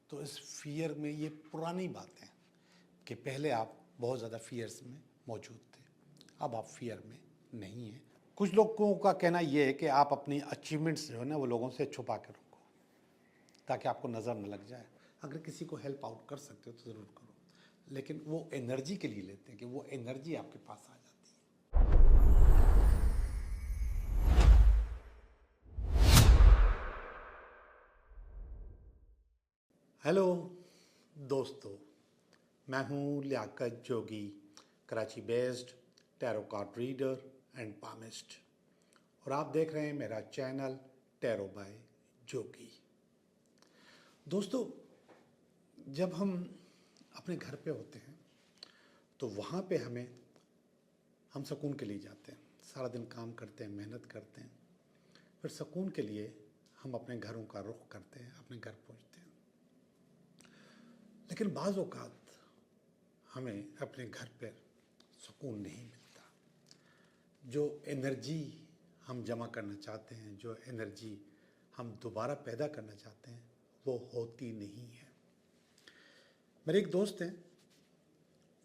तो इस फ़ियर में ये पुरानी बातें कि पहले आप बहुत ज़्यादा फ़ियर्स में मौजूद थे, अब आप फ़ियर में नहीं हैं। कुछ लोगों का कहना ये है कि आप अपनी अचीवमेंट्स जो है ना वो लोगों से छुपा के रखो ताकि आपको नज़र न लग जाए। अगर किसी को हेल्प आउट कर सकते हो तो ज़रूर करो, लेकिन वो एनर्जी के लिए लेते हैं कि वो एनर्जी आपके पास आ जाती है। हेलो दोस्तों, मैं हूँ Liaquat Jogi, Karachi based tarot card reader and palmist, और आप देख रहे हैं मेरा चैनल टैरो बाय जोगी। दोस्तों, जब हम अपने घर पे होते हैं तो वहाँ पे हम सुकून के लिए जाते हैं। सारा दिन काम करते हैं, मेहनत करते हैं, फिर सुकून के लिए हम अपने घरों का रुख करते हैं, अपने घर पहुँचते हैं। लेकिन बाज़ औक़ात हमें अपने घर पर सुकून नहीं मिलता। जो एनर्जी हम जमा करना चाहते हैं, जो एनर्जी हम दोबारा पैदा करना चाहते हैं, वो होती नहीं है। मेरे एक दोस्त हैं,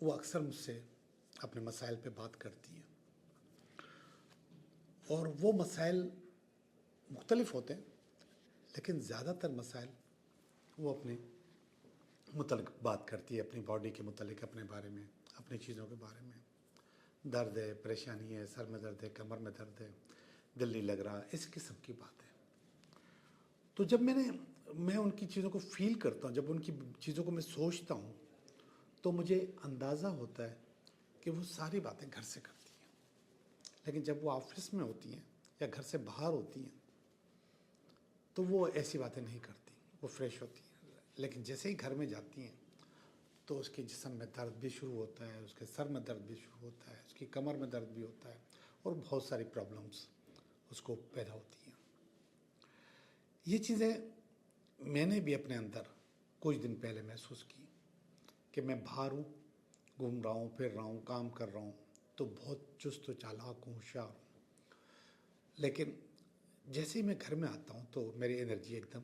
वो अक्सर मुझसे अपने मसाइल पे बात करती हैं, और वो मसाइल मुख्तलिफ होते हैं, लेकिन ज़्यादातर मसाइल वो अपने मुतल्लिक़ बात करती है, अपनी बॉडी के मुतल्लिक़, अपने बारे में, अपनी चीज़ों के बारे में। दर्द है, परेशानी है, सर में दर्द है, कमर में दर्द है, दिल नहीं लग रहा, इस किस्म की बात है। तो जब मैं उनकी चीज़ों को फ़ील करता हूँ, जब उनकी चीज़ों को मैं सोचता हूँ, तो मुझे अंदाज़ा होता है कि वो सारी बातें घर से करती हैं। लेकिन जब वो ऑफिस में होती हैं या घर से बाहर होती हैं तो वो ऐसी बातें नहीं करती, वो फ्रेश होती हैं। लेकिन जैसे ही घर में जाती हैं तो उसके जिस्म में दर्द भी शुरू होता है, उसके सर में दर्द भी शुरू होता है, उसकी कमर में दर्द भी होता है, और बहुत सारी प्रॉब्लम्स उसको पैदा होती हैं। ये चीज़ें मैंने भी अपने अंदर कुछ दिन पहले महसूस की कि मैं बाहर हूँ, घूम रहा हूँ, फिर रहा हूँ, काम कर रहा हूँ, तो बहुत चुस्त व चालाक हूँ, होशियार हूँ। लेकिन जैसे ही मैं घर में आता हूँ तो मेरी एनर्जी एकदम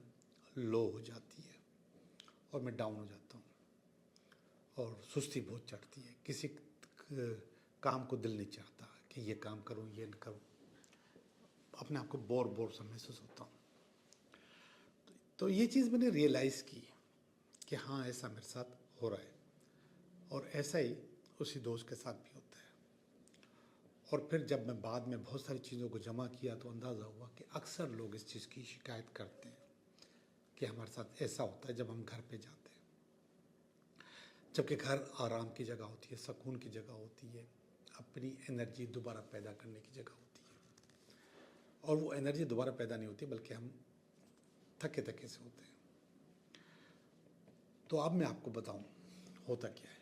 लो हो जाती है और मैं डाउन हो जाता हूँ, और सुस्ती बहुत चढ़ती है। किसी काम को दिल नहीं चाहता कि ये काम करूँ, ये न करूँ, अपने आप को बोर सा महसूस होता हूँ। तो ये चीज़ मैंने रियलाइज़ की कि हाँ, ऐसा मेरे साथ हो रहा है, और ऐसा ही उसी दोस्त के साथ भी होता है। और फिर जब मैं बाद में बहुत सारी चीज़ों को जमा किया तो अंदाज़ा हुआ कि अक्सर लोग इस चीज़ की शिकायत करते हैं कि हमारे साथ ऐसा होता है जब हम घर पे जाते हैं, जबकि घर आराम की जगह होती है, सुकून की जगह होती है, अपनी एनर्जी दोबारा पैदा करने की जगह होती है। और वो एनर्जी दोबारा पैदा नहीं होती, बल्कि हम थके थके से होते हैं। तो अब मैं आपको बताऊं होता क्या है।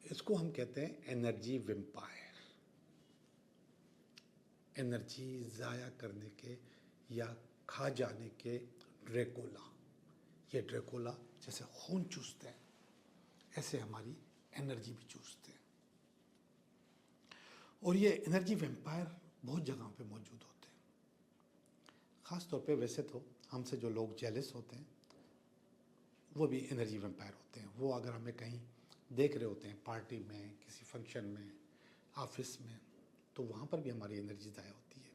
इसको हम कहते हैं एनर्जी वेम्पायर। एनर्जी ज़ाया करने के या खा जाने के ड्रैकुला। ये ड्रैकुला जैसे खून चूसते हैं, ऐसे हमारी एनर्जी भी चूसते हैं। और ये एनर्जी वेम्पायर बहुत जगहों पे मौजूद होते हैं। ख़ास तौर पे वैसे तो हमसे जो लोग जेलस होते हैं वो भी एनर्जी वेम्पायर होते हैं। वो अगर हमें कहीं देख रहे होते हैं, पार्टी में, किसी फंक्शन में, ऑफिस में, तो वहाँ पर भी हमारी एनर्जी ज़ाया होती है।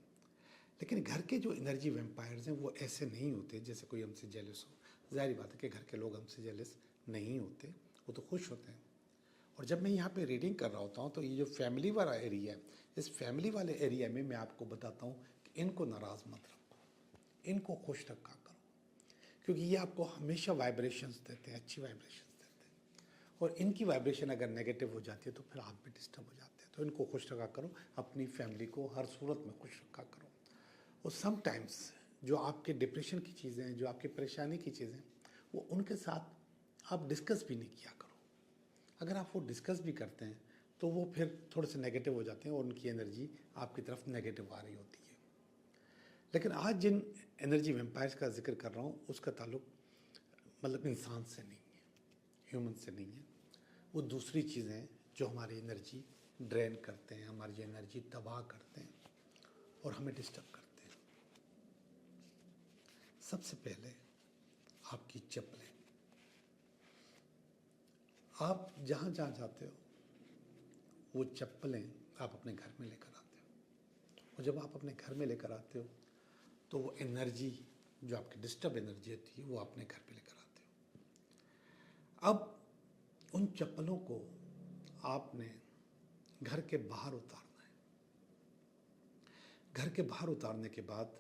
लेकिन घर के जो एनर्जी वेम्पायर्स हैं वो ऐसे नहीं होते जैसे कोई हमसे जेलस हो। ज़ाहिर बात है कि घर के लोग हमसे जेलस नहीं होते, वो तो खुश होते हैं। और जब मैं यहाँ पे रीडिंग कर रहा होता हूँ तो ये जो फैमिली वाला एरिया है, इस फैमिली वाले एरिया में मैं आपको बताता हूँ कि इनको नाराज़ मत रखो, इनको खुश रखा करो, क्योंकि ये आपको हमेशा वाइब्रेशंस देते हैं, अच्छी वाइब्रेशंस देते हैं। और इनकी वाइब्रेशन अगर नेगेटिव हो जाती है तो फिर आप भी डिस्टर्ब हो जाते हैं। तो इनको खुश रखा करो, अपनी फैमिली को हर सूरत में खुश रखा करो। और समटाइम्स जो आपके डिप्रेशन की चीज़ें हैं, जो आपकी परेशानी की चीज़ें, वो उनके साथ आप डिस्कस भी नहीं किया करो। अगर आप वो डिस्कस भी करते हैं तो वो फिर थोड़े से नेगेटिव हो जाते हैं और उनकी एनर्जी आपकी तरफ नेगेटिव आ रही होती है। लेकिन आज जिन एनर्जी वेम्पायर्स का जिक्र कर रहा हूँ उसका ताल्लुक मतलब इंसान से नहीं है, ह्यूमन से नहीं है। वो दूसरी चीज़ें हैं जो हमारी एनर्जी ड्रेन करते हैं, हमारी एनर्जी तबाह करते हैं और हमें डिस्टर्ब करते हैं। सबसे पहले आपकी चप्पलें, आप जहाँ जहाँ जाते हो वो चप्पलें आप अपने घर में लेकर आते हो, और जब आप अपने घर में लेकर आते हो तो वो एनर्जी जो आपकी डिस्टर्ब एनर्जी होती है वो अपने घर पे लेकर आते हो। अब उन चप्पलों को आपने घर के बाहर उतारना है। घर के बाहर उतारने के बाद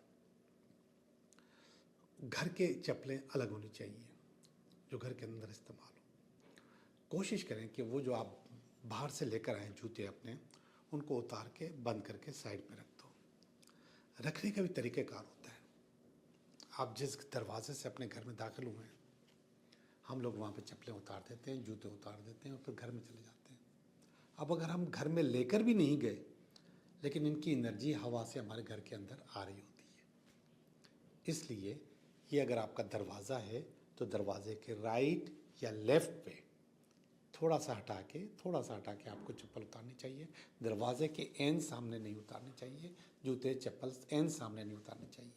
घर के चप्पलें अलग होनी चाहिए जो घर के अंदर इस्तेमाल हो। कोशिश करें कि वो जो आप बाहर से लेकर आए जूते अपने, उनको उतार के बंद करके साइड में रख दो। रखने का भी तरीक़ेकार होता है। आप जिस दरवाजे से अपने घर में दाखिल हुए हैं, हम लोग वहाँ पे चप्पलें उतार देते हैं, जूते उतार देते हैं और फिर घर में चले जाते हैं। अब अगर हम घर में लेकर भी नहीं गए, लेकिन इनकी एनर्जी हवा से हमारे घर के अंदर आ रही होती है। इसलिए ये अगर आपका दरवाज़ा है तो दरवाजे के राइट या लेफ़्ट पे थोड़ा सा हटा के आपको चप्पल उतारनी चाहिए। दरवाजे के एंड सामने नहीं उतारनी चाहिए, जूते चप्पल एंड सामने नहीं उतारनी चाहिए।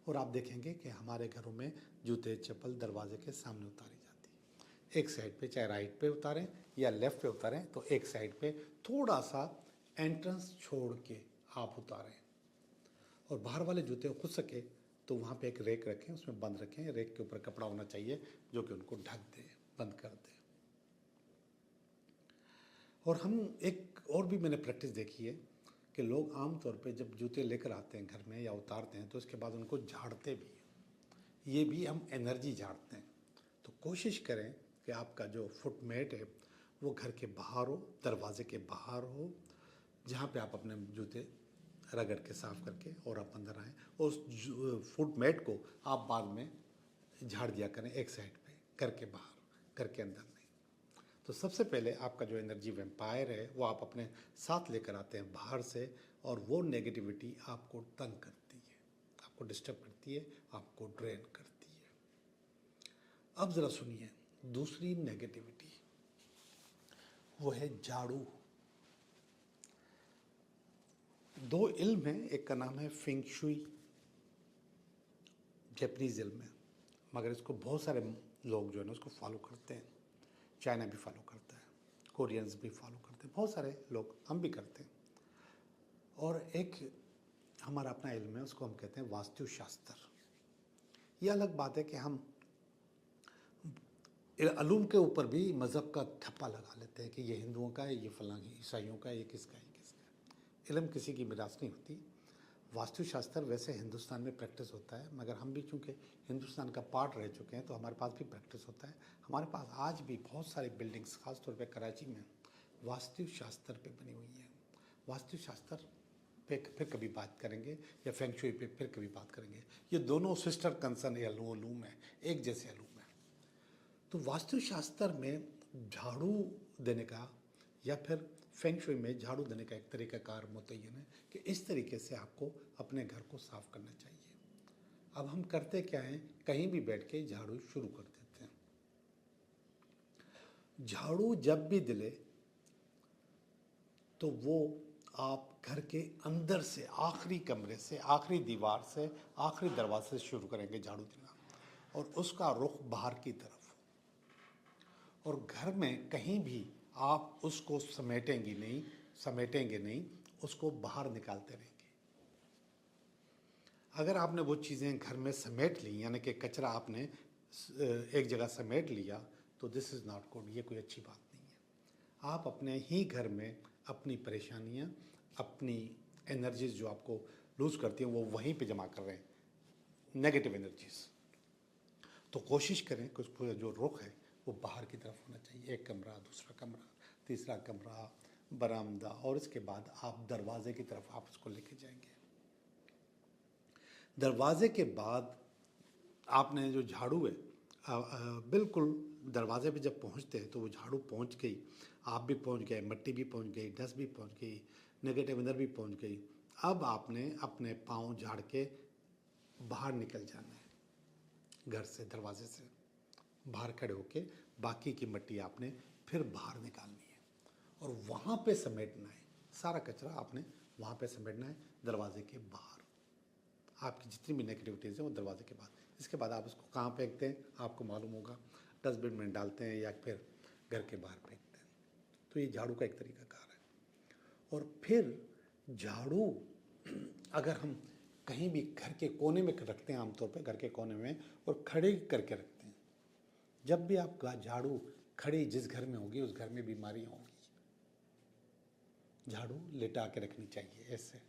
और आप देखेंगे कि हमारे घरों में जूते चप्पल दरवाजे के सामने उतारी जाती है। एक साइड पे, चाहे राइट पे उतारें या लेफ़्ट पे उतारें, तो एक साइड पे थोड़ा सा एंट्रेंस छोड़ के आप उतारें। और बाहर वाले जूते हो सके तो वहाँ पे एक रेक रखें, उसमें बंद रखें। रेक के ऊपर कपड़ा होना चाहिए जो कि उनको ढक दे, बंद कर दे। और हम एक और भी मैंने प्रैक्टिस देखी है कि लोग आम तौर पे जब जूते लेकर आते हैं घर में या उतारते हैं तो उसके बाद उनको झाड़ते भी हैं। ये भी हम एनर्जी झाड़ते हैं। तो कोशिश करें कि आपका जो फुटमेट है वो घर के बाहर हो, दरवाजे के बाहर हो, जहाँ पे आप अपने जूते रगड़ के साफ़ करके और आप अंदर आएँ। उस फुटमेट को आप बाद में झाड़ दिया करें एक साइड पे, घर के बाहर, घर के अंदर नहीं। तो सबसे पहले आपका जो एनर्जी वैम्पायर है वो आप अपने साथ लेकर आते हैं बाहर से, और वो नेगेटिविटी आपको तंग करती है, आपको डिस्टर्ब करती है, आपको ड्रेन करती है। अब ज़रा सुनिए दूसरी नेगेटिविटी, वो है झाड़ू। दो इल्म है, एक का नाम है फेंग शुई, जापानीज़ इल्म है, मगर इसको बहुत सारे लोग जो है ना उसको फॉलो करते हैं। चाइना भी फॉलो करता है, कोरियंस भी फॉलो करते हैं, बहुत सारे लोग, हम भी करते हैं। और एक हमारा अपना इल्म है, उसको हम कहते हैं वास्तुशास्त्र। ये अलग बात है कि हम अलूम के ऊपर भी मज़हब का ठप्पा लगा लेते हैं कि ये हिंदुओं का है, ये फलां ईसाइयों का है, ये किसका है, किसका है। इल्म किसी की मिरास नहीं होती। वास्तुशास्त्र वैसे हिंदुस्तान में प्रैक्टिस होता है, मगर हम भी चूँकि हिंदुस्तान का पार्ट रह चुके हैं तो हमारे पास भी प्रैक्टिस होता है। हमारे पास आज भी बहुत सारी बिल्डिंग्स, ख़ास तौर पे कराची में, वास्तुशास्त्र पे बनी हुई हैं। वास्तुशास्त्र पे फिर कभी बात करेंगे, या फेंग शुई पे फिर कभी बात करेंगे। ये दोनों सिस्टर कंसर्न है, अलूम है, एक जैसे अलूम है। तो वास्तुशास्त्र में झाड़ू देने का या फिर फेंग शुई में झाड़ू देने का एक तरीक़ाकार मुतय्यन है कि इस तरीके से आपको अपने घर को साफ़ करना चाहिए। अब हम करते क्या हैं, कहीं भी बैठ के झाड़ू शुरू कर देते हैं। झाड़ू जब भी दिले तो वो आप घर के अंदर से, आखिरी कमरे से, आखिरी दीवार से, आखिरी दरवाजे से शुरू करेंगे झाड़ू देना, और उसका रुख बाहर की तरफ। और घर में कहीं भी आप उसको समेटेंगे नहीं, उसको बाहर निकालते रहेंगे। अगर आपने वो चीज़ें घर में समेट ली, यानी कि कचरा आपने एक जगह समेट लिया, तो दिस इज़ नॉट गुड, ये कोई अच्छी बात नहीं है। आप अपने ही घर में अपनी परेशानियाँ, अपनी एनर्जीज़ जो आपको लूज़ करती हैं, वो वहीं पे जमा कर रहे हैं, नेगेटिव एनर्जीज़। तो कोशिश करें कि उसको जो रुख है वो बाहर की तरफ होना चाहिए। एक कमरा, दूसरा कमरा, तीसरा कमरा, बरामदा, और इसके बाद आप दरवाजे की तरफ आप उसको लेके जाएंगे। दरवाजे के बाद आपने जो झाड़ू है, बिल्कुल दरवाजे पे जब पहुंचते हैं तो वो झाड़ू पहुंच गई, आप भी पहुंच गए, मिट्टी भी पहुंच गई, डस्ट भी पहुंच गई, नेगेटिव एनर्जी भी पहुंच गई। अब आपने अपने पाँव झाड़ के बाहर निकल जाना है, घर से, दरवाजे से बाहर खड़े होके बाकी की मिट्टी आपने फिर बाहर निकालनी है और वहाँ पे समेटना है। सारा कचरा आपने वहाँ पे समेटना है, दरवाजे के बाहर। आपकी जितनी भी नेगेटिविटीज़ हैं वो दरवाजे के बाहर। इसके बाद आप उसको कहाँ फेंकते हैं आपको मालूम होगा, डस्टबिन में डालते हैं या फिर घर के बाहर फेंकते हैं। तो ये झाड़ू का एक तरीकाकार है। और फिर झाड़ू अगर हम कहीं भी घर के कोने में रखते हैं, आमतौर पे घर के कोने में, और खड़े करके रखते हैं, जब भी आप झाड़ू खड़ी जिस घर में होगी उस घर में बीमारियां होंगी। झाड़ू लेटा के रखनी चाहिए ऐसे,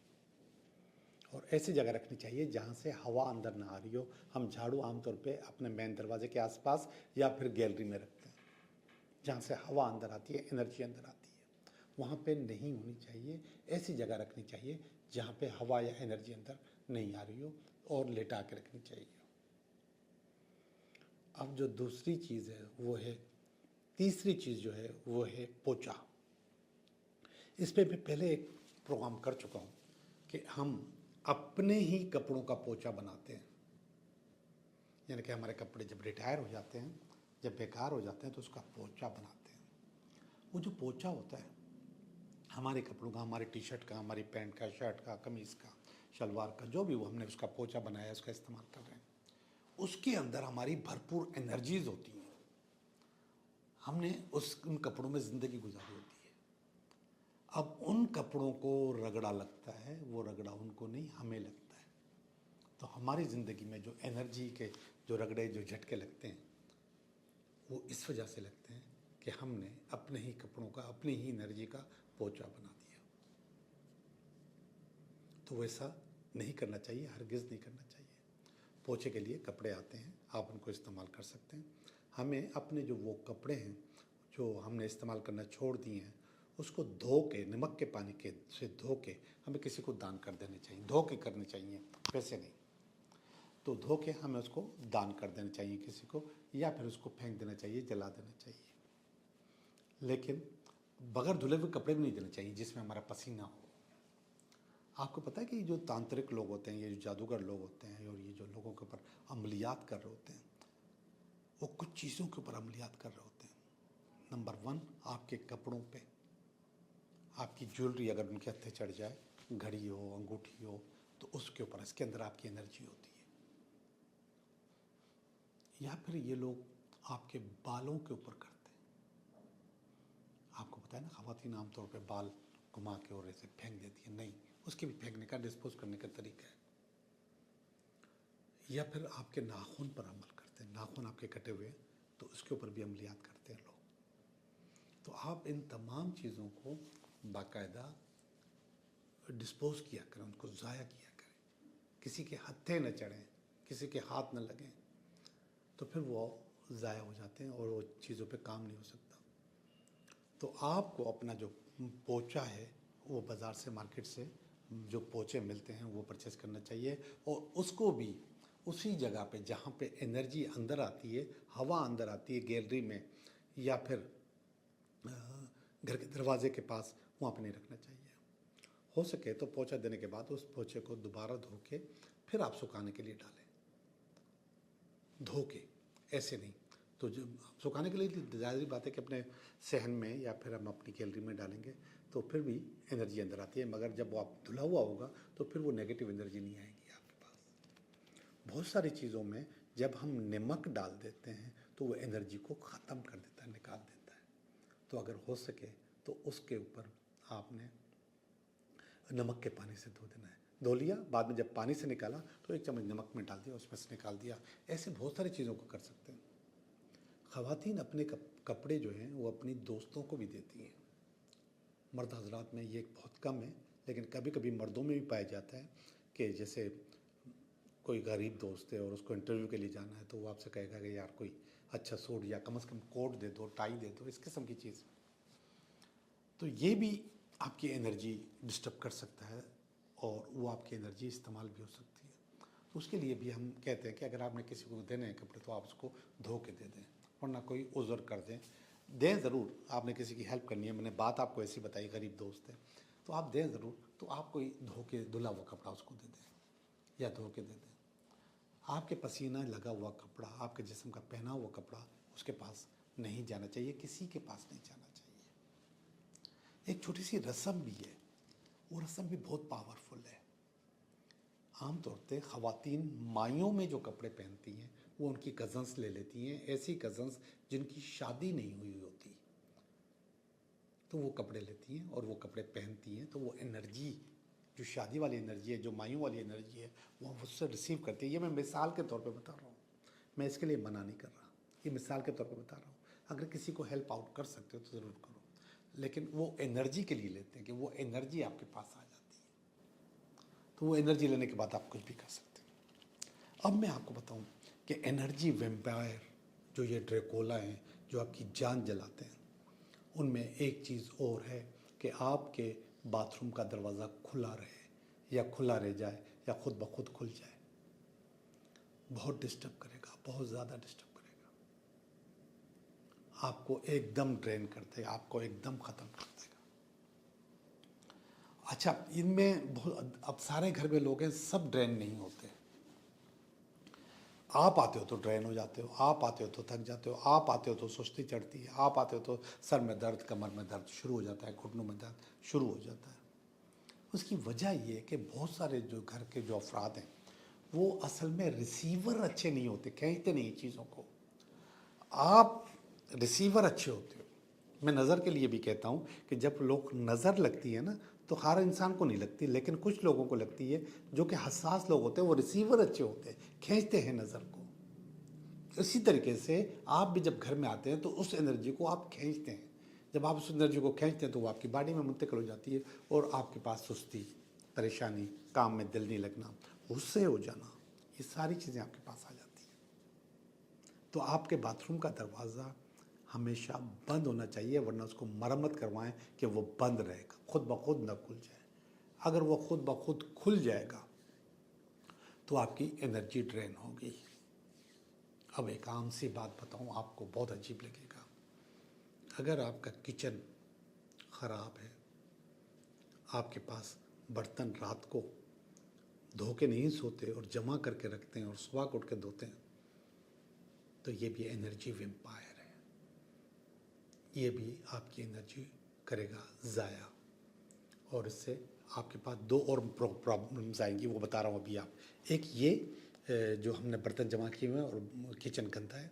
और ऐसी जगह रखनी चाहिए जहाँ से हवा अंदर ना आ रही हो। हम झाड़ू आमतौर पे अपने मेन दरवाजे के आसपास या फिर गैलरी में रखते हैं, जहाँ से हवा अंदर आती है, एनर्जी अंदर आती है। वहाँ पे नहीं होनी चाहिए। ऐसी जगह रखनी चाहिए जहाँ पे हवा या एनर्जी अंदर नहीं आ रही हो, और लेटा के रखनी चाहिए। अब जो दूसरी चीज़ है वो है, तीसरी चीज़ जो है वो है पोछा। इस पे मैं पहले एक प्रोग्राम कर चुका हूँ कि हम अपने ही कपड़ों का पोछा बनाते हैं। यानी कि हमारे कपड़े जब रिटायर हो जाते हैं, जब बेकार हो जाते हैं, तो उसका पोछा बनाते हैं। वो जो पोछा होता है हमारे कपड़ों का, हमारे टी शर्ट का, हमारी पैंट का, शर्ट का, कमीज़ का, शलवार का, जो भी वो हमने उसका पोछा बनाया, उसका इस्तेमाल कर रहे हैं, उसके अंदर हमारी भरपूर एनर्जीज होती हैं। हमने उन कपड़ों में ज़िंदगी गुजारी होती है। अब उन कपड़ों को रगड़ा लगता है, वो रगड़ा उनको नहीं, हमें लगता है। तो हमारी ज़िंदगी में जो एनर्जी के जो रगड़े, जो झटके लगते हैं, वो इस वजह से लगते हैं कि हमने अपने ही कपड़ों का, अपनी ही एनर्जी का पोछा बना दिया। तो वैसा नहीं करना चाहिए, हरगिज़ नहीं करना चाहिए। पोछे के लिए कपड़े आते हैं, आप उनको इस्तेमाल कर सकते हैं। हमें अपने जो वो कपड़े हैं जो हमने इस्तेमाल करना छोड़ दिए हैं, उसको धो के, नमक के पानी के से धो के हमें किसी को दान कर देने चाहिए। धो के करने चाहिए, वैसे नहीं। तो धो के हमें उसको दान कर देना चाहिए किसी को, या फिर उसको फेंक देना चाहिए, जला देना चाहिए। लेकिन बगैर धुले हुए कपड़े भी नहीं देने चाहिए जिसमें हमारा पसीना हो। आपको पता है कि जो तांत्रिक लोग होते हैं, ये जो जादूगर लोग होते हैं, और ये जो लोगों के ऊपर अमलियात कर रहे होते हैं, वो कुछ चीज़ों के ऊपर अमलियात कर रहे होते हैं। नंबर 1, आपके कपड़ों पे आपकी ज्वेलरी अगर उनके हत्थे चढ़ जाए, घड़ी हो, अंगूठी हो, तो उसके ऊपर, इसके अंदर आपकी एनर्जी होती है। या फिर ये लोग आपके बालों के ऊपर करते हैं। आपको पता है ना, ख़वातीन आमतौर पे बाल घुमा के और ऐसे फेंक देती है, नहीं, उसके भी फेंकने का, डिस्पोज करने का तरीका है। या फिर आपके नाखून पर अमल करते हैं, नाखून आपके कटे हुए, तो उसके ऊपर भी अमलियात करते हैं लोग। तो आप इन तमाम चीज़ों को बाकायदा डिस्पोज किया करें, उनको ज़ाया किया करें। किसी के हत्थे न चढ़ें, किसी के हाथ न लगें, तो फिर वो ज़ाया हो जाते हैं और वो चीज़ों पे काम नहीं हो सकता। तो आपको अपना जो पोछा है वो बाज़ार से, मार्केट से जो पोछे मिलते हैं वो परचेज़ करना चाहिए, और उसको भी उसी जगह पे जहाँ पे एनर्जी अंदर आती है, हवा अंदर आती है, गैलरी में या फिर घर के दरवाजे के पास, वहाँ पे नहीं रखना चाहिए। हो सके तो पोछा देने के बाद उस पोछे को दोबारा धो के फिर आप सुखाने के लिए डालें। धो के, ऐसे नहीं। तो जब सुखाने के लिए ज़ाहिर बात है कि अपने सहन में या फिर हम अपनी गैलरी में डालेंगे तो फिर भी एनर्जी अंदर आती है, मगर जब वो आप धुला हुआ होगा तो फिर वो नेगेटिव एनर्जी नहीं आएगी आपके पास। बहुत सारी चीज़ों में जब हम नमक डाल देते हैं तो वो एनर्जी को ख़त्म कर देता है, निकाल देता है। तो अगर हो सके तो उसके ऊपर आपने नमक के पानी से धो देना है। धो लिया, बाद में जब पानी से निकाला तो 1 चम्मच नमक में डाल दिया, उसमें से निकाल दिया। ऐसे बहुत सारी चीज़ों को कर सकते हैं। ख़वातीन अपने कपड़े जो हैं वो अपनी दोस्तों को भी देती हैं। मर्द हजरात में ये बहुत कम है, लेकिन कभी कभी मर्दों में भी पाया जाता है कि जैसे कोई गरीब दोस्त है और उसको इंटरव्यू के लिए जाना है, तो वो आपसे कहेगा कि यार कोई अच्छा सूट या कम से कम कोट दे दो, टाई दे दो, इस किस्म की चीज़। तो ये भी आपकी एनर्जी डिस्टर्ब कर सकता है और वो आपकी एनर्जी इस्तेमाल भी हो सकती है। तो उसके लिए भी हम कहते हैं कि अगर आपने किसी को देने हैं कपड़े तो आप उसको धो के दे दें, वरना कोई उज़र कर दें ज़रूर। आपने किसी की हेल्प करनी है, मैंने बात आपको ऐसी बताई, गरीब दोस्त है, तो आप दें ज़रूर। तो आप कोई धो के धुला हुआ कपड़ा उसको दे दें या धो के दे दें। आपके पसीना लगा हुआ कपड़ा, आपके जिस्म का पहना हुआ कपड़ा उसके पास नहीं जाना चाहिए, किसी के पास नहीं जाना चाहिए। एक छोटी सी रस्म भी है, वो रस्म भी बहुत पावरफुल है। आम तौर पे ख़वातीन माइयों में जो कपड़े पहनती हैं वो उनकी कज़न्स ले लेती हैं, ऐसी कज़न्स जिनकी शादी नहीं हुई होती, तो वो कपड़े लेती हैं और वो कपड़े पहनती हैं। तो वो एनर्जी, जो शादी वाली एनर्जी है, जो माइयों वाली एनर्जी है, वो उससे रिसीव करती है। ये मैं मिसाल के तौर पे बता रहा हूँ, मैं इसके लिए मना नहीं कर रहा, ये मिसाल के तौर पे बता रहा हूँ। अगर किसी को हेल्प आउट कर सकते हो तो ज़रूर करो, लेकिन वो एनर्जी के लिए लेते हैं कि वो एनर्जी आपके पास आ जाती है, तो वो एनर्जी लेने के बाद आप कुछ भी कर सकते हैं। अब मैं आपको बताऊँ कि एनर्जी वेम्पायर जो ये ड्रैकुला हैं, जो आपकी जान जलाते हैं, उनमें एक चीज़ और है कि आपके बाथरूम का दरवाज़ा खुला रहे या खुला रह जाए या खुद ब खुद खुल जाए, बहुत डिस्टर्ब करेगा, बहुत ज़्यादा डिस्टर्ब करेगा, आपको एकदम ड्रेन कर देगा, आपको एकदम ख़त्म कर देगा। अच्छा, इनमें बहुत, अब सारे घर में लोग हैं, सब ड्रेन नहीं होते। आप आते हो तो ड्रेन हो जाते हो, आप आते हो तो थक जाते हो, आप आते हो तो सुस्ती चढ़ती है, आप आते हो तो सर में दर्द, कमर में दर्द शुरू हो जाता है, घुटनों में दर्द शुरू हो जाता है। उसकी वजह ये है कि बहुत सारे जो घर के जो अफराद हैं वो असल में रिसीवर अच्छे नहीं होते, खींचते नहीं चीज़ों को। आप रिसीवर अच्छे होते हो। मैं नज़र के लिए भी कहता हूँ कि जब लोग नज़र लगती है ना, तो हर इंसान को नहीं लगती, लेकिन कुछ लोगों को लगती है, जो कि हसास लोग होते हैं, वो रिसीवर अच्छे होते हैं, खींचते हैं नज़र को। इसी तरीके से आप भी जब घर में आते हैं तो उस एनर्जी को आप खींचते हैं। जब आप उस एनर्जी को खींचते हैं तो वो आपकी बॉडी में मुंतकिल हो जाती है और आपके पास सुस्ती, परेशानी, काम में दिल नहीं लगना, गुस्से हो जाना, ये सारी चीज़ें आपके पास आ जाती हैं। तो आपके बाथरूम का दरवाज़ा हमेशा बंद होना चाहिए, वरना उसको मरम्मत करवाएं कि वो बंद रहेगा, खुद ब खुद ना खुल जाए। अगर वो खुद ब खुद खुल जाएगा तो आपकी एनर्जी ड्रेन होगी। अब एक आम सी बात बताऊं, आपको बहुत अजीब लगेगा। अगर आपका किचन ख़राब है, आपके पास बर्तन रात को धो के नहीं सोते और जमा करके रखते हैं और सुबह को उठ के धोते हैं, तो ये भी एनर्जी वेम्पायर है, ये भी आपकी एनर्जी करेगा ज़ाया, और इससे आपके पास दो और प्रॉब्लम्स आएंगी, वो बता रहा हूँ अभी आप। एक ये जो हमने बर्तन जमा किए हुए हैं और किचन गंदा है,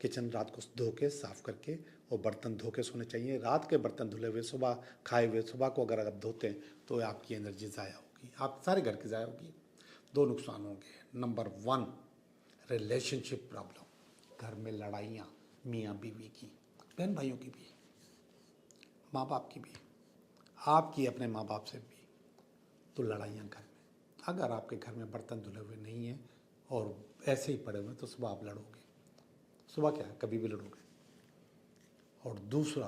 किचन रात को धो के साफ़ करके और बर्तन धो के सोने चाहिए। रात के बर्तन धुले हुए सुबह खाए हुए सुबह को अगर आप धोते हैं तो आपकी एनर्जी ज़ाया होगी, आप सारे घर की ज़ाया होगी। दो नुकसान होंगे। नंबर 1, रिलेशनशिप प्रॉब्लम, घर में लड़ाइयाँ, मियाँ बीवी की, बहन भाइयों की भी, माँ बाप की भी, आपकी अपने माँ बाप से भी, तो लड़ाइयाँ घर में। अगर आपके घर में बर्तन धुले हुए नहीं हैं और ऐसे ही पड़े हुए हैं तो सुबह आप लड़ोगे, सुबह क्या है, कभी भी लड़ोगे। और दूसरा,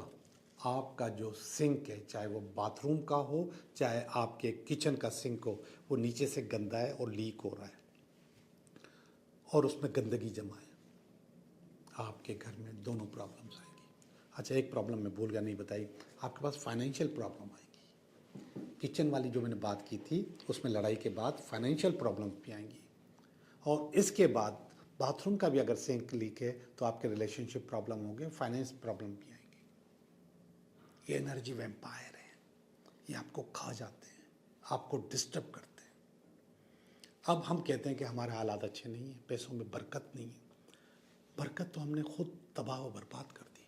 आपका जो सिंक है, चाहे वो बाथरूम का हो चाहे आपके किचन का सिंक हो, वो नीचे से गंदा है और लीक हो रहा है और उसमें गंदगी जमा है, आपके घर में दोनों प्रॉब्लम्स आएंगी। अच्छा, एक प्रॉब्लम मैं भूल गया नहीं बताई, आपके पास फाइनेंशियल प्रॉब्लम आएगी। किचन वाली जो मैंने बात की थी उसमें लड़ाई के बाद फाइनेंशियल प्रॉब्लम भी आएंगी, और इसके बाद बाथरूम का भी अगर सिंक लीक है तो आपके रिलेशनशिप प्रॉब्लम होंगे, फाइनेंस प्रॉब्लम भी आएंगी। ये एनर्जी वेम्पायर है, ये आपको खा जाते हैं, आपको डिस्टर्ब करते हैं। अब हम कहते हैं कि हमारे हालात अच्छे नहीं हैं, पैसों में बरकत नहीं है। बरकत तो हमने खुद तबाह व बर्बाद कर दी।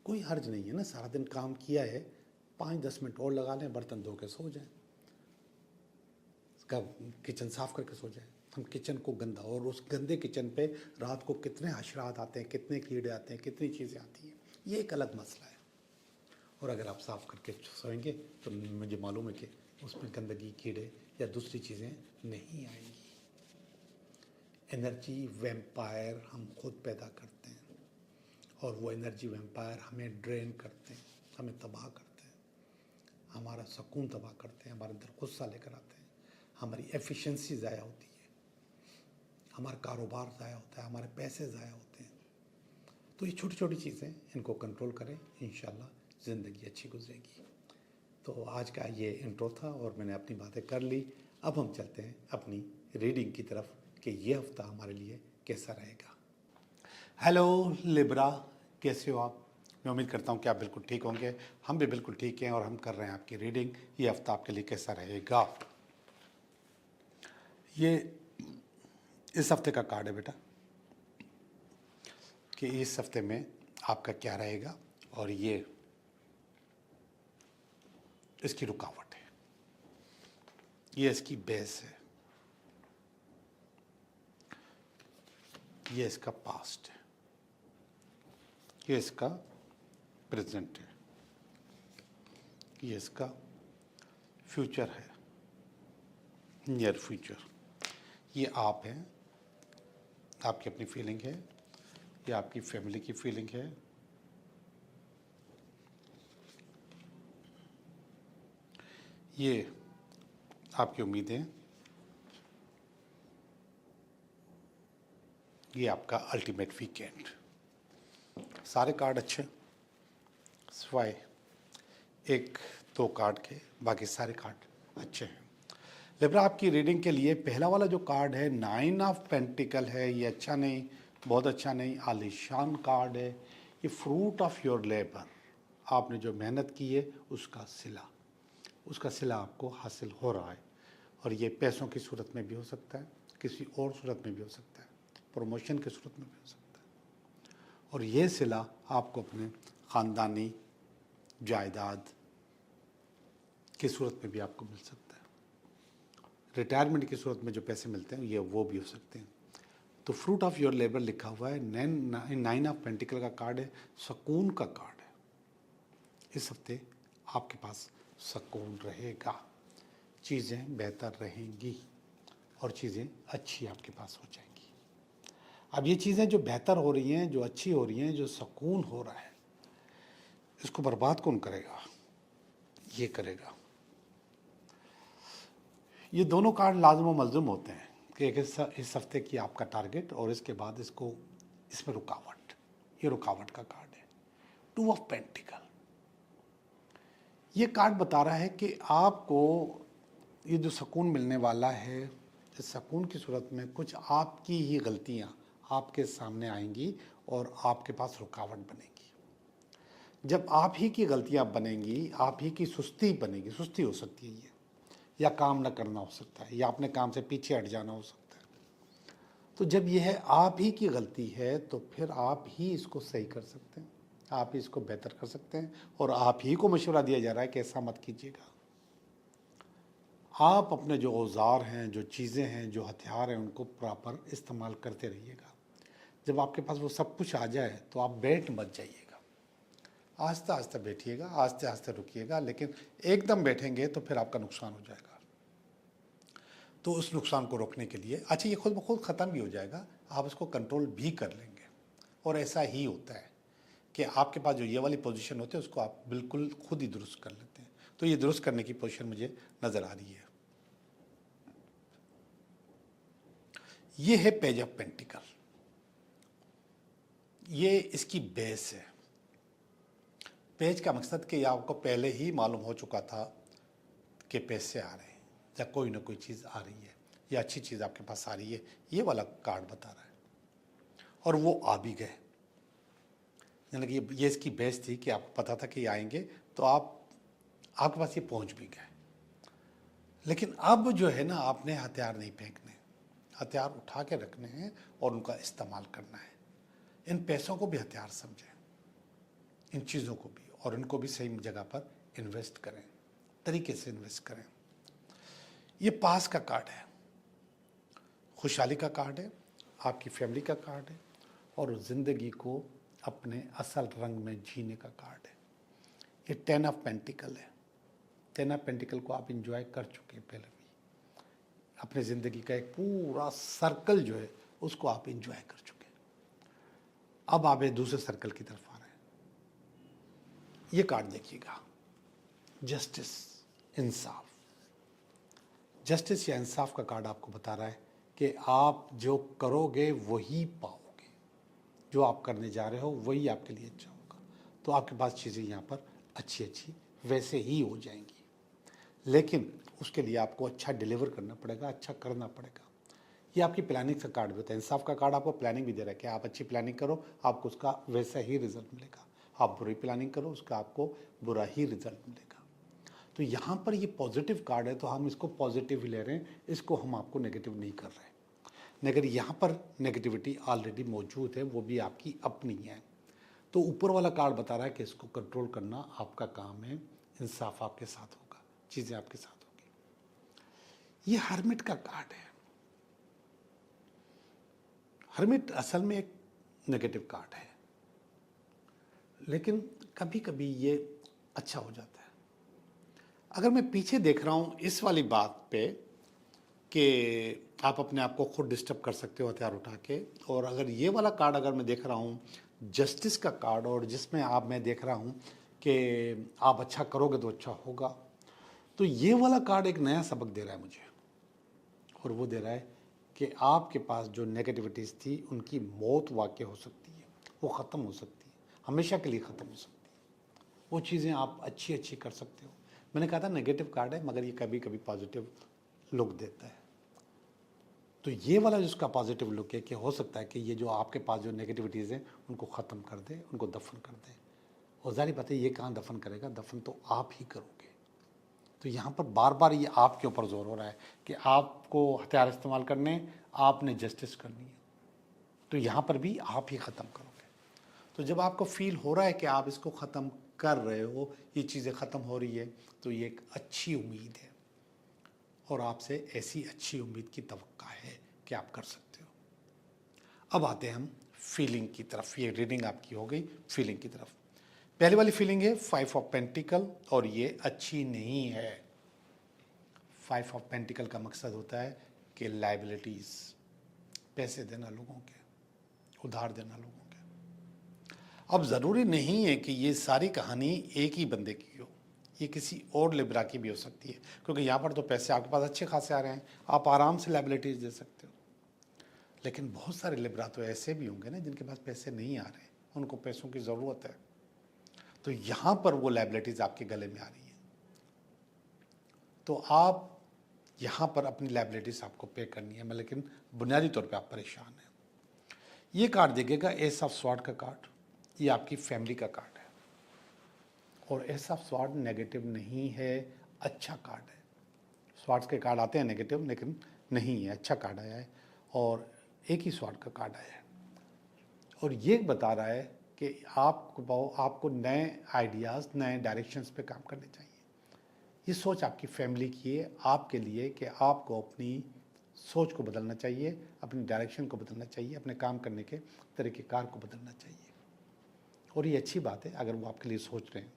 कोई हर्ज नहीं है ना, सारा दिन काम किया है, 5-10 मिनट और लगा लें, बर्तन धो के सो जाएं, किचन साफ़ करके सो जाएं। हम किचन को गंदा, और उस गंदे किचन पे रात को कितने हशरात आते हैं, कितने कीड़े आते हैं, कितनी चीज़ें आती हैं, ये एक अलग मसला है। और अगर आप साफ़ करके सोएंगे तो मुझे मालूम है कि उसमें गंदगी, कीड़े या दूसरी चीज़ें नहीं आएंगी। एनर्जी वेम्पायर हम खुद पैदा करते हैं और वो एनर्जी वेम्पायर हमें ड्रेन करते हैं, हमें तबाह करते हैं, हमारा सुकून तबाह करते हैं, हमारे अंदर गुस्सा लेकर आते हैं, हमारी एफिशिएंसी ज़ाया होती है, हमारा कारोबार ज़ाया होता है, हमारे पैसे ज़ाया होते हैं। तो ये छोटी छोटी चीज़ें, इनको कंट्रोल करें, इंशाल्लाह ज़िंदगी अच्छी गुजरेगी। तो आज का ये इंट्रो था और मैंने अपनी बातें कर ली। अब हम चलते हैं अपनी रीडिंग की तरफ कि ये हफ्ता हमारे लिए कैसा रहेगा। हेलो लिब्रा, कैसे हो आप? मैं उम्मीद करता हूँ कि आप बिल्कुल ठीक होंगे। हम भी बिल्कुल ठीक हैं और हम कर रहे हैं आपकी रीडिंग, ये हफ्ता आपके लिए कैसा रहेगा। ये इस हफ्ते का कार्ड है बेटा, कि इस हफ्ते में आपका क्या रहेगा, और ये इसकी रुकावट है, ये इसकी बेस है, ये इसका पास्ट है, ये इसका प्रेजेंट है, ये इसका फ्यूचर है, नियर फ्यूचर। ये आप हैं, आपकी अपनी फीलिंग है, ये आपकी फैमिली की फीलिंग है, ये आपकी उम्मीदें, ये आपका अल्टीमेट वीकेंड। सारे कार्ड अच्छे, सिवाय एक दो कार्ड के, बाकी सारे कार्ड अच्छे हैं। लिब्रा, आपकी रीडिंग के लिए पहला वाला जो कार्ड है 9 ऑफ पेंटिकल है, ये अच्छा नहीं, बहुत अच्छा नहीं, आलीशान कार्ड है। ये फ्रूट ऑफ योर लेबर, आपने जो मेहनत की है उसका सिला आपको हासिल हो रहा है, और ये पैसों की सूरत में भी हो सकता है, किसी और सूरत में भी हो सकता है, प्रमोशन की सूरत में भी हो सकता है, और ये सिला आपको अपने ख़ानदानी जायदाद की सूरत में भी आपको मिल सकता है। रिटायरमेंट की सूरत में जो पैसे मिलते हैं ये वो भी हो सकते हैं। तो फ्रूट ऑफ योर लेबर लिखा हुआ है, 9 ऑफ पेंटिकल का कार्ड है, सुकून का कार्ड है। इस हफ्ते आपके पास सुकून रहेगा, चीज़ें बेहतर रहेंगी और चीज़ें अच्छी आपके पास हो जाएंगी। अब ये चीज़ें जो बेहतर हो रही हैं, जो अच्छी हो रही हैं, जो सुकून हो रहा है, इसको बर्बाद कौन करेगा? ये करेगा। ये दोनों कार्ड लाज़िम व मलज़ूम होते हैं कि एक इस हफ्ते की आपका टारगेट, और इसके बाद इसमें रुकावट, ये रुकावट का कार्ड है, 2 ऑफ पेंटिकल। ये कार्ड बता रहा है कि आपको ये जो सुकून मिलने वाला है, इस सुकून की सूरत में कुछ आपकी ही गलतियाँ आपके सामने आएंगी और आपके पास रुकावट बनेगी। जब आप ही की गलतियाँ बनेंगी, आप ही की सुस्ती बनेगी, सुस्ती हो सकती है ये, या काम न करना हो सकता है, या अपने काम से पीछे हट जाना हो सकता है। तो जब यह है आप ही की गलती है, तो फिर आप ही इसको सही कर सकते हैं, आप ही इसको बेहतर कर सकते हैं, और आप ही को मशवरा दिया जा रहा है कि ऐसा मत कीजिएगा। आप अपने जो औजार हैं, जो चीज़ें हैं, जो हथियार हैं, उनको प्रॉपर इस्तेमाल करते रहिएगा। जब आपके पास वो सब कुछ आ जाए तो आप बैठ मत जाइएगा, आहिस्ता आहिस्ता बैठिएगा, आहिस्ते आहिस्ते रुकिएगा, लेकिन एकदम बैठेंगे तो फिर आपका नुकसान हो जाएगा। तो उस नुकसान को रोकने के लिए, अच्छा ये खुद ब खुद ख़त्म भी हो जाएगा, आप इसको कंट्रोल भी कर लेंगे। और ऐसा ही होता है कि आपके पास जो ये वाली पोजीशन होती है उसको आप बिल्कुल खुद ही दुरुस्त कर लेते हैं। तो ये दुरुस्त करने की पोजीशन मुझे नज़र आ रही है। ये है पेज ऑफ पेंटिकल, ये इसकी बेस है। पेज का मकसद कि आपको पहले ही मालूम हो चुका था कि पैसे आ रहे हैं, या कोई ना कोई चीज़ आ रही है, या अच्छी चीज़ आपके पास आ रही है, ये वाला कार्ड बता रहा है, और वो आ भी गए। यानी कि ये इसकी बेस थी कि आपको पता था कि ये आएंगे, तो आपके पास ये पहुंच भी गए। लेकिन अब जो है ना, आपने हथियार नहीं फेंकने, हथियार उठा के रखने हैं और उनका इस्तेमाल करना है। इन पैसों को भी हथियार समझें, इन चीज़ों को भी, और इनको भी सही जगह पर इन्वेस्ट करें, तरीके से इन्वेस्ट करें। ये पास का कार्ड है, खुशहाली का कार्ड है, आपकी फैमिली का कार्ड है, और ज़िंदगी को अपने असल रंग में जीने का कार्ड है। ये 10 ऑफ पेंटिकल है। 10 ऑफ पेंटिकल को आप इंजॉय कर चुके हैं पहले भी, अपने ज़िंदगी का एक पूरा सर्कल जो है उसको आप इंजॉय कर चुके हैं। अब आप एक दूसरे सर्कल की तरफ आ रहे हैं। ये कार्ड देखिएगा, जस्टिस, इंसाफ। जस्टिस या इंसाफ का कार्ड आपको बता रहा है कि आप जो करोगे वही पाओगे, जो आप करने जा रहे हो वही आपके लिए अच्छा होगा। तो आपके पास चीज़ें यहाँ पर अच्छी अच्छी वैसे ही हो जाएंगी, लेकिन उसके लिए आपको अच्छा डिलीवर करना पड़ेगा, अच्छा करना पड़ेगा। ये आपकी प्लानिंग का कार्ड भी होता है। इंसाफ का कार्ड आपको प्लानिंग भी दे रहा है कि आप अच्छी प्लानिंग करो, आपको उसका वैसा ही रिजल्ट मिलेगा। आप बुरी प्लानिंग करो, उसका आपको बुरा ही रिजल्ट मिलेगा। तो यहाँ पर ये पॉजिटिव कार्ड है तो हम इसको पॉजिटिव ही ले रहे हैं, इसको हम आपको नेगेटिव नहीं कर रहे हैं। मगर यहाँ पर नेगेटिविटी ऑलरेडी मौजूद है, वो भी आपकी अपनी है। तो ऊपर वाला कार्ड बता रहा है कि इसको कंट्रोल करना आपका काम है, इंसाफ आपके साथ होगा, चीज़ें आपके साथ होगी। ये हर्मिट का कार्ड है। हर्मिट असल में एक नेगेटिव कार्ड है, लेकिन कभी कभी ये अच्छा हो जाता है। अगर मैं पीछे देख रहा हूँ इस वाली बात पे कि आप अपने आप को खुद डिस्टर्ब कर सकते हो हथियार उठा के, और अगर ये वाला कार्ड अगर मैं देख रहा हूँ जस्टिस का कार्ड, और जिसमें मैं देख रहा हूँ कि आप अच्छा करोगे तो अच्छा होगा, तो ये वाला कार्ड एक नया सबक दे रहा है मुझे, और वो दे रहा है कि आपके पास जो नेगेटिविटीज़ थी उनकी मौत वाक़ई हो सकती है, वो ख़त्म हो सकती है, हमेशा के लिए ख़त्म हो सकती है। वो चीज़ें आप अच्छी अच्छी कर सकते हो। मैंने कहा था नेगेटिव कार्ड है, मगर ये कभी कभी पॉजिटिव लुक देता है। तो ये वाला जिसका पॉजिटिव लुक है कि हो सकता है कि ये जो आपके पास जो नेगेटिविटीज़ हैं उनको ख़त्म कर दे, उनको दफन कर दे। और ज़ाहिर बात है ये कहाँ दफन करेगा, दफन तो आप ही करोगे। तो यहाँ पर बार बार ये आपके ऊपर जोर हो रहा है कि आपको हथियार इस्तेमाल करने, आपने जस्टिस करनी है, तो यहाँ पर भी आप ही ख़त्म करोगे। तो जब आपको फील हो रहा है कि आप इसको ख़त्म कर रहे हो, ये चीज़ें ख़त्म हो रही है, तो ये एक अच्छी उम्मीद है, और आपसे ऐसी अच्छी उम्मीद की तवक्का है कि आप कर सकते हो। अब आते हैं हम फीलिंग की तरफ। ये रीडिंग आपकी हो गई, फीलिंग की तरफ। पहली वाली फीलिंग है 5 ऑफ पेंटिकल, और ये अच्छी नहीं है। 5 ऑफ पेंटिकल का मकसद होता है कि लाइबिलिटीज़, पैसे देना लोगों के, उधार देना लोगों के। अब ज़रूरी नहीं है कि ये सारी कहानी एक ही बंदे की हो, ये किसी और लिब्रा की भी हो सकती है, क्योंकि यहाँ पर तो पैसे आपके पास अच्छे खासे आ रहे हैं, आप आराम से लाइबिलिटीज़ दे सकते हो। लेकिन बहुत सारे लिब्रा तो ऐसे भी होंगे ना जिनके पास पैसे नहीं आ रहे, उनको पैसों की ज़रूरत है, तो यहाँ पर वो लाइबिलिटीज़ आपके गले में आ रही हैं, तो आप यहाँ पर अपनी लाइबिलिटीज़ आपको पे करनी है, लेकिन बुनियादी तौर पे आप परेशान हैं। ये कार्ड देखिएगा, एस ऑफ स्वॉर्ड का कार्ड, ये आपकी फैमिली का कार्ड है, और एस ऑफ स्वॉर्ड नेगेटिव नहीं है, अच्छा कार्ड है। स्वॉर्ड्स के कार्ड आते हैं नेगेटिव, लेकिन नहीं है, अच्छा कार्ड आया है, और एक ही स्वॉर्ड का कार्ड आया है, और ये बता रहा है कि आपको नए आइडियाज़, नए डायरेक्शंस पे काम करने चाहिए। ये सोच आपकी फैमिली की है आपके लिए कि आपको अपनी सोच को बदलना चाहिए, अपनी डायरेक्शन को बदलना चाहिए, अपने काम करने के तरीक़ेकार को बदलना चाहिए, और ये अच्छी बात है अगर वो आपके लिए सोच रहे हैं।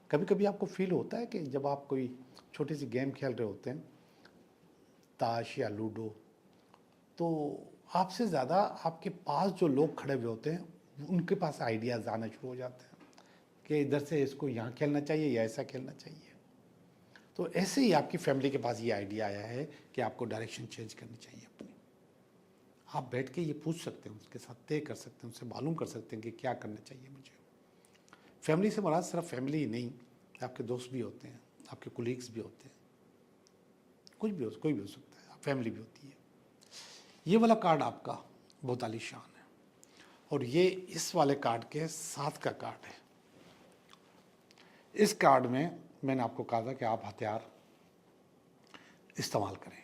कभी कभी आपको फील होता है कि जब आप कोई छोटी सी गेम खेल रहे होते हैं, ताश या लूडो, तो आपसे ज़्यादा आपके पास जो लोग खड़े हुए होते हैं उनके पास आइडियाज़ आना शुरू हो जाते हैं कि इधर से इसको यहाँ खेलना चाहिए या ऐसा खेलना चाहिए। तो ऐसे ही आपकी फैमिली के पास ये आइडिया आया है कि आपको डायरेक्शन चेंज करनी चाहिए अपनी। आप बैठ के ये पूछ सकते हैं, उसके साथ तय कर सकते हैं, उससे मालूम कर सकते हैं कि क्या करना चाहिए मुझे। फैमिली से मुराद सिर्फ फैमिली ही नहीं, आपके दोस्त भी होते हैं, आपके कोलीग्स भी होते हैं, कोई भी हो सकता है, फैमिली भी होती है। ये वाला कार्ड आपका बहुत आलीशान है, और ये इस वाले कार्ड के साथ का कार्ड है। इस कार्ड में मैंने आपको कहा था कि आप हथियार इस्तेमाल करें,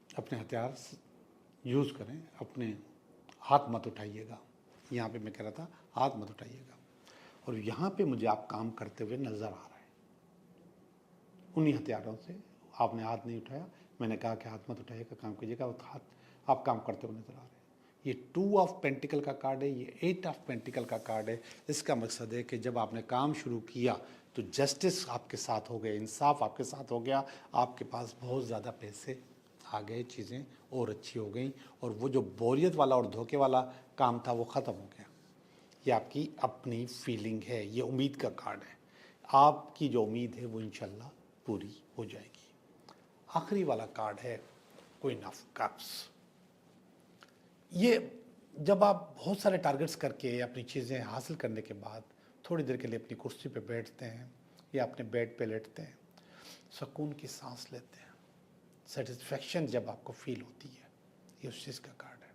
अपने हथियार यूज़ करें, अपने हाथ मत उठाइएगा। यहाँ पे मैं कह रहा था हाथ मत उठाइएगा, और यहाँ पे मुझे आप काम करते हुए नज़र आ रहे हैं उन्हीं हथियारों से। आपने हाथ नहीं उठाया, मैंने कहा कि हाथ मत उठाइएगा, काम कीजिएगा, और हाथ आप काम करते हुए नज़र आ रहे हैं। ये 2 ऑफ पेंटिकल का कार्ड है, ये 8 ऑफ पेंटिकल का कार्ड है। इसका मकसद है कि जब आपने काम शुरू किया तो जस्टिस आपके साथ हो गया, इंसाफ आपके साथ हो गया, आपके पास बहुत ज़्यादा पैसे आ गए, चीज़ें और अच्छी हो गई, और वो जो बोरियत वाला और धोखे वाला काम था वो ख़त्म हो गया। ये आपकी अपनी फीलिंग है, ये उम्मीद का कार्ड है। आपकी जो उम्मीद है वो इंशाल्लाह पूरी हो जाएगी। आखिरी वाला कार्ड है क्वीन ऑफ कप्स। ये जब आप बहुत सारे टारगेट्स करके अपनी चीज़ें हासिल करने के बाद थोड़ी देर के लिए अपनी कुर्सी पे बैठते हैं या अपने बेड पे लेटते हैं, सुकून की सांस लेते हैं, सेटिस्फेक्शन जब आपको फील होती है, ये उस चीज़ का कार्ड है।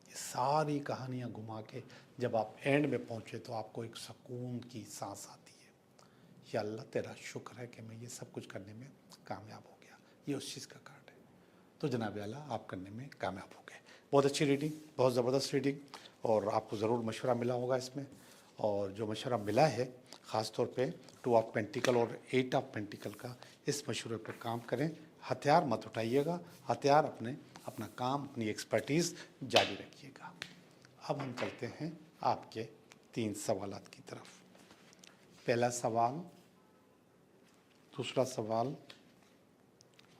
ये सारी कहानियाँ घुमा के जब आप एंड में पहुँचे तो आपको एक सुकून की सांस आती है। या अल्लाह तेरा शुक्र है कि मैं ये सब कुछ करने में कामयाब हो गया, ये उस चीज़ का कार्ड है। तो जनाब आला आप करने में कामयाब हो गए। बहुत अच्छी रीडिंग, बहुत ज़बरदस्त रीडिंग, और आपको ज़रूर मशवरा मिला होगा इसमें। और जो मशवरा मिला है ख़ास तौर पे 2 ऑफ पेंटिकल और 8 ऑफ पेंटिकल का, इस मशवरे पर काम करें। हथियार मत उठाइएगा, हथियार अपना काम, अपनी एक्सपर्टीज़ जारी रखिएगा। अब हम चलते हैं आपके 3 सवालात की तरफ। पहला सवाल, दूसरा सवाल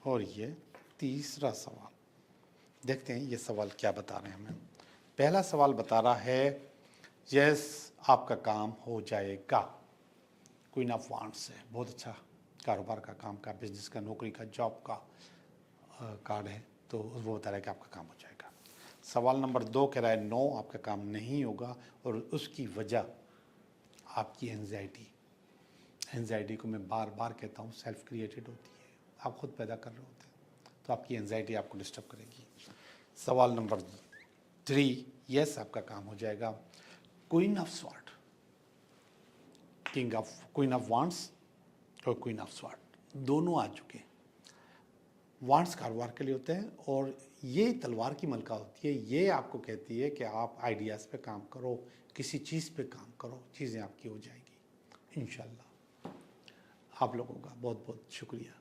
और ये तीसरा सवाल। देखते हैं ये सवाल क्या बता रहे हैं हमें। पहला सवाल बता रहा है यस आपका काम हो जाएगा। क्वीन ऑफ वांड्स है, बहुत अच्छा कारोबार का, काम का, बिजनेस का, नौकरी का, जॉब का कार्ड है, तो वो बता रहा है कि आपका काम हो जाएगा। सवाल नंबर 2 कह रहा है नो आपका काम नहीं होगा, और उसकी वजह आपकी एंजाइटी को मैं बार बार कहता हूँ सेल्फ क्रिएटेड होती है, आप खुद पैदा कर रहे होते हैं, तो आपकी एंजाइटी आपको डिस्टर्ब करेगी। सवाल नंबर 3 यस आपका काम हो जाएगा। Queen of sword, queen of wands और क्वीन ऑफ स्वॉर्ड दोनों आ चुके हैं। वांड्स कारोबार के लिए होते हैं, और ये तलवार की मलका होती है, ये आपको कहती है कि आप आइडियाज़ पे काम करो, किसी चीज़ पे काम करो, चीज़ें आपकी हो जाएगी इंशाल्लाह। आप लोगों का बहुत बहुत शुक्रिया।